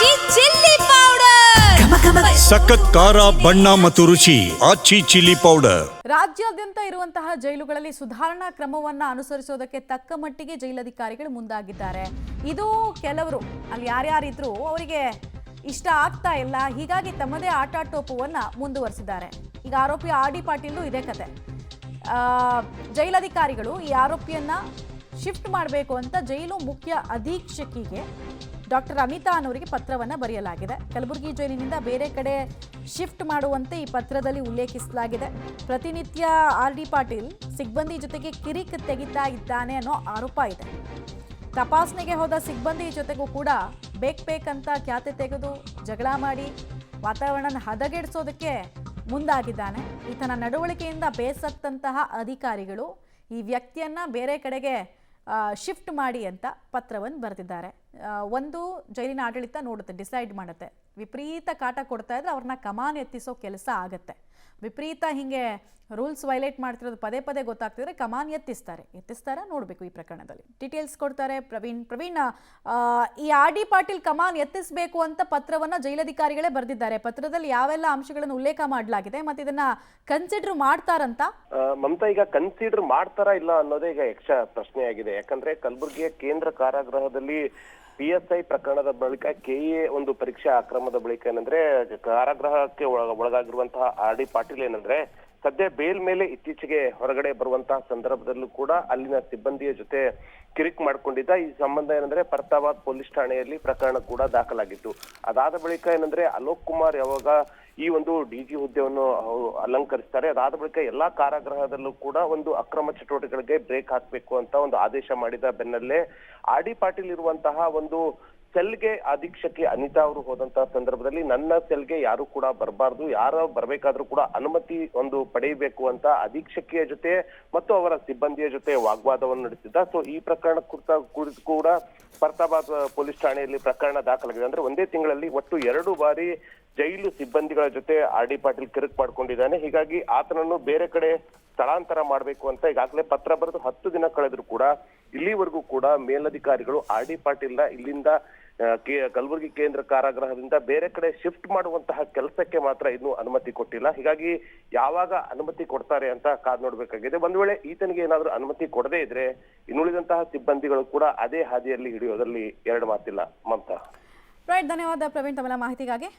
ಆಚಿ chilli powder ಸಖತ್ ಖಾರ ಬಣ್ಣ ಮತ್ತು ರುಚಿ ಆಚಿ ಚಿಲ್ಲಿ ಪೌಡರ್. ರಾಜ್ಯಾದ್ಯಂತ ಇರುವಂತಹ ಜೈಲುಗಳಲ್ಲಿ ಸುಧಾರಣಾ ಕ್ರಮವನ್ನ ಅನುಸರಿಸೋದಕ್ಕೆ ತಕ್ಕ ಮಟ್ಟಿಗೆ ಜೈಲಧಿಕಾರಿಗಳು ಮುಂದಾಗಿದ್ದಾರೆ. ಇದು ಕೆಲವರು ಅಲ್ಲಿ ಯಾರ್ಯಾರಿದ್ರು ಅವರಿಗೆ ಇಷ್ಟ ಆಗ್ತಾ ಇಲ್ಲ, ಹೀಗಾಗಿ ತಮ್ಮದೇ ಆಟಾಟೋಪವನ್ನ ಮುಂದುವರಿಸಿದ್ದಾರೆ. ಈಗ ಆರೋಪಿ ಆರ್ ಡಿ ಪಾಟೀಲ್ ಇದೇ ಕತೆ. ಜೈಲಧಿಕಾರಿಗಳು ಈ ಆರೋಪಿಯನ್ನ ಶಿಫ್ಟ್ ಮಾಡಬೇಕು ಅಂತ ಜೈಲು ಮುಖ್ಯ ಅಧೀಕ್ಷಕಿಗೆ ಡಾಕ್ಟರ್ ಅನಿತಾ ಅನ್ನೋರಿಗೆ ಪತ್ರವನ್ನು ಬರೆಯಲಾಗಿದೆ. ಕಲಬುರಗಿ ಜೈಲಿನಿಂದ ಬೇರೆ ಕಡೆ ಶಿಫ್ಟ್ ಮಾಡುವಂತೆ ಈ ಪತ್ರದಲ್ಲಿ ಉಲ್ಲೇಖಿಸಲಾಗಿದೆ. ಪ್ರತಿನಿತ್ಯ ಆರ್ ಡಿ ಪಾಟೀಲ್ ಸಿಬ್ಬಂದಿ ಜೊತೆಗೆ ಕಿರಿಕ್ ತೆಗಿತಾ ಇದ್ದಾನೆ ಅನ್ನೋ ಆರೋಪ ಇದೆ. ತಪಾಸಣೆಗೆ ಹೋದ ಸಿಬ್ಬಂದಿ ಜೊತೆಗೂ ಕೂಡ ಬೇಕಂತ ಖ್ಯಾತೆ ತೆಗೆದು ಜಗಳ ಮಾಡಿ ವಾತಾವರಣ ಹದಗೆಡಿಸೋದಕ್ಕೆ ಮುಂದಾಗಿದ್ದಾನೆ. ಈತನ ನಡವಳಿಕೆಯಿಂದ ಬೇಸತ್ತಂತಹ ಅಧಿಕಾರಿಗಳು ಈ ವ್ಯಕ್ತಿಯನ್ನ ಬೇರೆ ಕಡೆಗೆ ಶಿಫ್ಟ್ ಮಾಡಿ ಅಂತ ಪತ್ರವನ್ನು ಬರೆದಿದ್ದಾರೆ. ಒಂದು ಜೈಲಿನ ಆಡಳಿತ ನೋಡುತ್ತೆ, ಡಿಸೈಡ್ ಮಾಡುತ್ತೆ. ವಿಪರೀತ ಕಾಟ ಕೊಡ್ತಾ ಇದ್ರೆ ಅವ್ರನ್ನ ಕಮಾನ್ ಎತ್ತಿಸೋ ಕೆಲಸ ಆಗತ್ತೆ. ವಿಪರೀತ ಹಿಂಗೆ ರೂಲ್ಸ್ ವೈಲೇಟ್ ಮಾಡ್ತಿರೋದು ಪದೇ ಪದೇ ಗೊತ್ತಾಗ್ತಿದ್ರೆ ಕಮಾನ್ ಎತ್ತಿಸ್ತಾರೆ. ನೋಡಬೇಕು ಈ ಪ್ರಕರಣದಲ್ಲಿ. ಡೀಟೇಲ್ಸ್ ಕೊಡ್ತಾರೆ ಪ್ರವೀಣ್. ಈ ಆರ್ ಡಿ ಪಾಟೀಲ್ ಕಮಾನ್ ಎತ್ತಿಸಬೇಕು ಅಂತ ಪತ್ರವನ್ನ ಜೈಲಧಿಕಾರಿಗಳೇ ಬರೆದಿದ್ದಾರೆ. ಪತ್ರದಲ್ಲಿ ಯಾವೆಲ್ಲ ಅಂಶಗಳನ್ನು ಉಲ್ಲೇಖ ಮಾಡಲಾಗಿದೆ ಮತ್ತೆ ಇದನ್ನ ಕನ್ಸಿಡರ್ ಮಾಡ್ತಾರಂತ? ಮಮತಾ, ಈಗ ಕನ್ಸಿಡರ್ ಮಾಡ್ತಾರಾ ಇಲ್ಲ ಅನ್ನೋದೇ ಈಗ ಯಕ್ಷ ಪ್ರಶ್ನೆಯಾಗಿದೆ. ಯಾಕಂದ್ರೆ ಕಲಬುರಗಿಯ ಕೇಂದ್ರ ಕಾರಾಗೃಹದಲ್ಲಿ PSI ಪ್ರಕರಣದ ಬಳಿಕ KA ಒಂದು ಪರೀಕ್ಷಾ ಅಕ್ರಮದ ಬಳಿಕ ಏನಂದ್ರೆ ಕಾರಾಗೃಹಕ್ಕೆ ಒಳಗಾಗಿರುವಂತಹ ಆರ್ ಡಿ ಪಾಟೀಲ್ ಏನಂದ್ರೆ ಸದ್ಯ ಬೇಲ್ ಮೇಲೆ ಇತ್ತೀಚೆಗೆ ಹೊರಗಡೆ ಬರುವಂತಹ ಸಂದರ್ಭದಲ್ಲೂ ಕೂಡ ಅಲ್ಲಿನ ಸಿಬ್ಬಂದಿಯ ಜೊತೆ ಕಿರಿಕ್ ಮಾಡ್ಕೊಂಡಿದ್ದ. ಈ ಸಂಬಂಧ ಏನಂದ್ರೆ ಪರ್ತಾಬಾದ್ ಪೊಲೀಸ್ ಠಾಣೆಯಲ್ಲಿ ಪ್ರಕರಣ ಕೂಡ ದಾಖಲಾಗಿತ್ತು. ಅದಾದ ಬಳಿಕ ಏನಂದ್ರೆ ಅಲೋಕ್ ಕುಮಾರ್ ಯಾವಾಗ ಈ ಒಂದು DG ಹುದ್ದೆಯನ್ನು ಅಲಂಕರಿಸ್ತಾರೆ, ಅದಾದ ಬಳಿಕ ಎಲ್ಲಾ ಕಾರಾಗೃಹದಲ್ಲೂ ಕೂಡ ಒಂದು ಅಕ್ರಮ ಚಟುವಟಿಕೆಗಳಿಗೆ ಬ್ರೇಕ್ ಹಾಕ್ಬೇಕು ಅಂತ ಒಂದು ಆದೇಶ ಮಾಡಿದ ಬೆನ್ನಲ್ಲೇ ಆರ್ ಡಿ ಪಾಟೀಲ್ ಇರುವಂತಹ ಒಂದು ಸೆಲ್ಗೆ ಅಧೀಕ್ಷಕಿ ಅನಿತಾ ಅವರು ಹೋದಂತಹ ಸಂದರ್ಭದಲ್ಲಿ ನನ್ನ ಸೆಲ್ಗೆ ಯಾರು ಕೂಡ ಬರಬಾರ್ದು, ಯಾರು ಬರ್ಬೇಕಾದ್ರೂ ಕೂಡ ಅನುಮತಿ ಒಂದು ಪಡೆಯಬೇಕು ಅಂತ ಅಧೀಕ್ಷಕಿಯ ಜೊತೆ ಮತ್ತು ಅವರ ಸಿಬ್ಬಂದಿಯ ಜೊತೆ ವಾಗ್ವಾದವನ್ನು ನಡೆಸಿದ್ದ. ಸೊ ಈ ಪ್ರಕರಣ ಕುರಿತು ಕೂಡ ಪರ್ತಾಬಾದ್ ಪೊಲೀಸ್ ಠಾಣೆಯಲ್ಲಿ ಪ್ರಕರಣ ದಾಖಲಾಗಿದೆ. ಅಂದ್ರೆ ಒಂದೇ ತಿಂಗಳಲ್ಲಿ ಒಟ್ಟು 2 ಬಾರಿ ಜೈಲು ಸಿಬ್ಬಂದಿಗಳ ಜೊತೆ ಆರ್ ಡಿ ಪಾಟೀಲ್ ಕಿರಿಕ್ ಮಾಡ್ಕೊಂಡಿದ್ದಾನೆ. ಹೀಗಾಗಿ ಆತನನ್ನು ಬೇರೆ ಕಡೆ ಸ್ಥಳಾಂತರ ಮಾಡಬೇಕು ಅಂತ ಈಗಾಗಲೇ ಪತ್ರ ಬರೆದು 10 ದಿನ ಕಳೆದ್ರು ಕೂಡ ಇಲ್ಲಿವರೆಗೂ ಕೂಡ ಮೇಲಧಿಕಾರಿಗಳು ಆರ್ ಡಿ ಪಾಟೀಲ್ನ ಇಲ್ಲಿಂದ ಕಲಬುರಗಿ ಕೇಂದ್ರ ಕಾರಾಗೃಹದಿಂದ ಬೇರೆ ಕಡೆ ಶಿಫ್ಟ್ ಮಾಡುವಂತಹ ಕೆಲಸಕ್ಕೆ ಮಾತ್ರ ಇನ್ನೂ ಅನುಮತಿ ಕೊಟ್ಟಿಲ್ಲ. ಹೀಗಾಗಿ ಯಾವಾಗ ಅನುಮತಿ ಕೊಡ್ತಾರೆ ಅಂತ ಕಾದ್ ನೋಡ್ಬೇಕಾಗಿದೆ. ಒಂದ್ ವೇಳೆ ಈತನಿಗೆ ಏನಾದ್ರೂ ಅನುಮತಿ ಕೊಡದೇ ಇದ್ರೆ ಇನ್ನುಳಿದಂತಹ ಸಿಬ್ಬಂದಿಗಳು ಕೂಡ ಅದೇ ಹಾದಿಯಲ್ಲಿ ಹಿಡಿಯೋದ್ರಲ್ಲಿ ಎರಡು ಮಾತಿಲ್ಲ. ಮಮತಾ, ರೈಟ್, ಧನ್ಯವಾದ ಪ್ರವೀಣ್ ತಮ್ಮ ಮಾಹಿತಿಗಾಗಿ.